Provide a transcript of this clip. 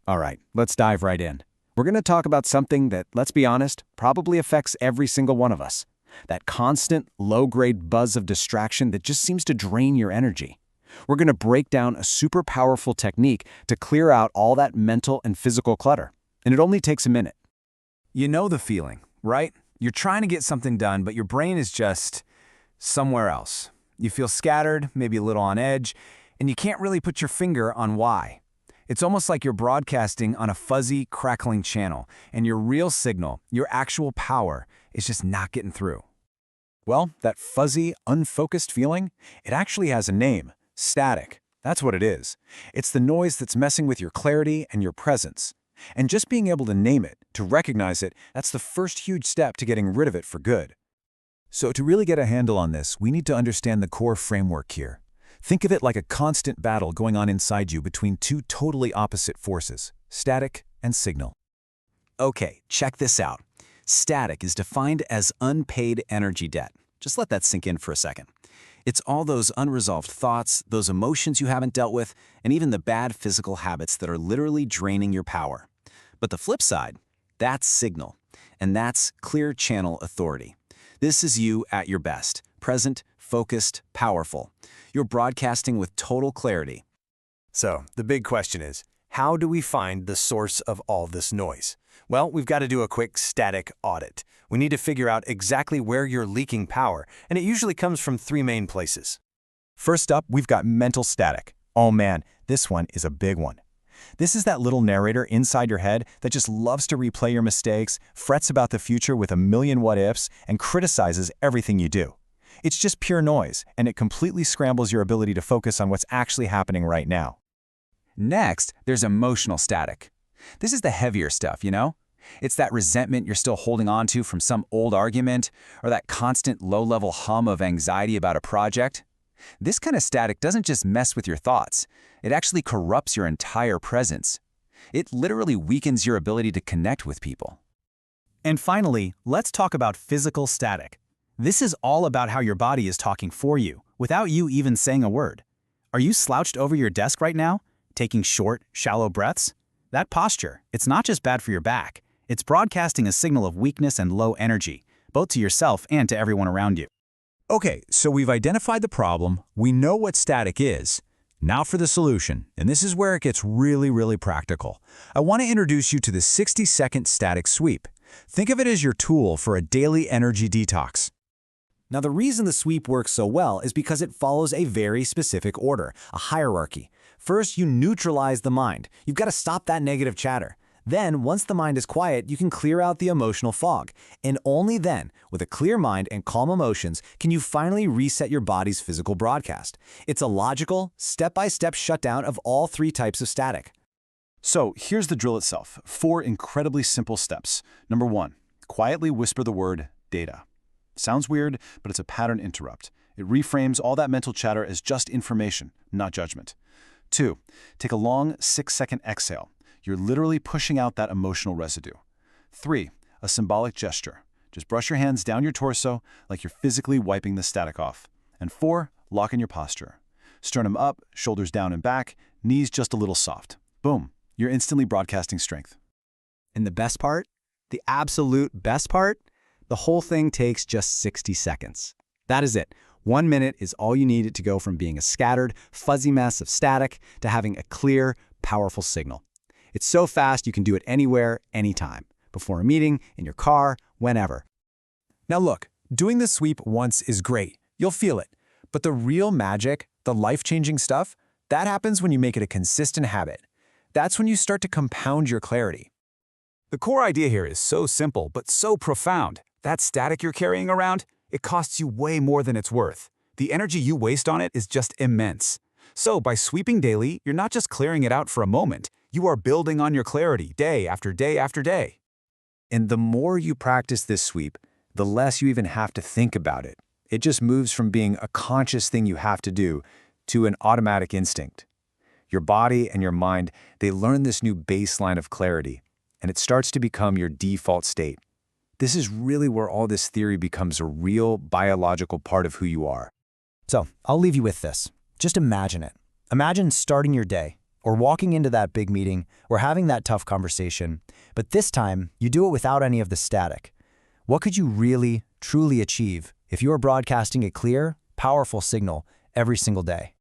All right, let's dive right in. We're going to talk about something that, let's be honest, probably affects every single one of us. That constant, low-grade buzz of distraction that just seems to drain your energy. We're going to break down a super powerful technique to clear out all that mental and physical clutter. And it only takes a minute. You know the feeling, right? You're trying to get something done, but your brain is just somewhere else. You feel scattered, maybe a little on edge, and you can't really put your finger on why. It's almost like you're broadcasting on a fuzzy, crackling channel, and your real signal, your actual power, is just not getting through. Well, that fuzzy, unfocused feeling, it actually has a name: static. That's what it is. It's the noise that's messing with your clarity and your presence. And just being able to name it, to recognize it, that's the first huge step to getting rid of it for good. So to really get a handle on this, we need to understand the core framework here. Think of it like a constant battle going on inside you between two totally opposite forces, static and signal. Okay, check this out. Static is defined as unpaid energy debt. Just let that sink in for a second. It's all those unresolved thoughts, those emotions you haven't dealt with, and even the bad physical habits that are literally draining your power. But the flip side, that's signal, and that's clear channel authority. This is you at your best, present, focused, powerful. You're broadcasting with total clarity. So, the big question is, how do we find the source of all this noise? Well, we've got to do a quick static audit. We need to figure out exactly where you're leaking power, and it usually comes from three main places. First up, we've got mental static. Oh man, this one is a big one. This is that little narrator inside your head that just loves to replay your mistakes, frets about the future with a million what-ifs, and criticizes everything you do. It's just pure noise, and it completely scrambles your ability to focus on what's actually happening right now. Next, there's emotional static. This is the heavier stuff, you know? It's that resentment you're still holding on to from some old argument, or that constant low-level hum of anxiety about a project. This kind of static doesn't just mess with your thoughts. It actually corrupts your entire presence. It literally weakens your ability to connect with people. And finally, let's talk about physical static. This is all about how your body is talking for you, without you even saying a word. Are you slouched over your desk right now, taking short, shallow breaths? That posture, it's not just bad for your back. It's broadcasting a signal of weakness and low energy, both to yourself and to everyone around you. Okay, so we've identified the problem, we know what static is. Now for the solution, and this is where it gets really practical. I want to introduce you to the 60-second static sweep. Think of it as your tool for a daily energy detox. Now, the reason the sweep works so well is because it follows a very specific order, a hierarchy. First, you neutralize the mind. You've got to stop that negative chatter. Then, once the mind is quiet, you can clear out the emotional fog. And only then, with a clear mind and calm emotions, can you finally reset your body's physical broadcast. It's a logical, step-by-step shutdown of all three types of static. So here's the drill itself. 4 incredibly simple steps. Number 1, quietly whisper the word data. Sounds weird, but it's a pattern interrupt. It reframes all that mental chatter as just information, not judgment. 2, take a long 6-second exhale. You're literally pushing out that emotional residue. 3, a symbolic gesture. Just brush your hands down your torso like you're physically wiping the static off. And 4, lock in your posture. Sternum up, shoulders down and back, knees just a little soft. Boom, you're instantly broadcasting strength. And the best part? The absolute best part? The whole thing takes just 60 seconds. That is it. 1 minute is all you need to go from being a scattered, fuzzy mess of static to having a clear, powerful signal. It's so fast you can do it anywhere, anytime. Before a meeting, in your car, whenever. Now look, doing the sweep once is great. You'll feel it. But the real magic, the life-changing stuff, that happens when you make it a consistent habit. That's when you start to compound your clarity. The core idea here is so simple, but so profound. That static you're carrying around, it costs you way more than it's worth. The energy you waste on it is just immense. So by sweeping daily, you're not just clearing it out for a moment. You are building on your clarity day after day after day. And the more you practice this sweep, the less you even have to think about it. It just moves from being a conscious thing you have to do to an automatic instinct. Your body and your mind, they learn this new baseline of clarity, and it starts to become your default state. This is really where all this theory becomes a real biological part of who you are. So, I'll leave you with this. Just imagine it. Imagine starting your day, or walking into that big meeting, or having that tough conversation, but this time you do it without any of the static. What could you really, truly achieve if you were broadcasting a clear, powerful signal every single day?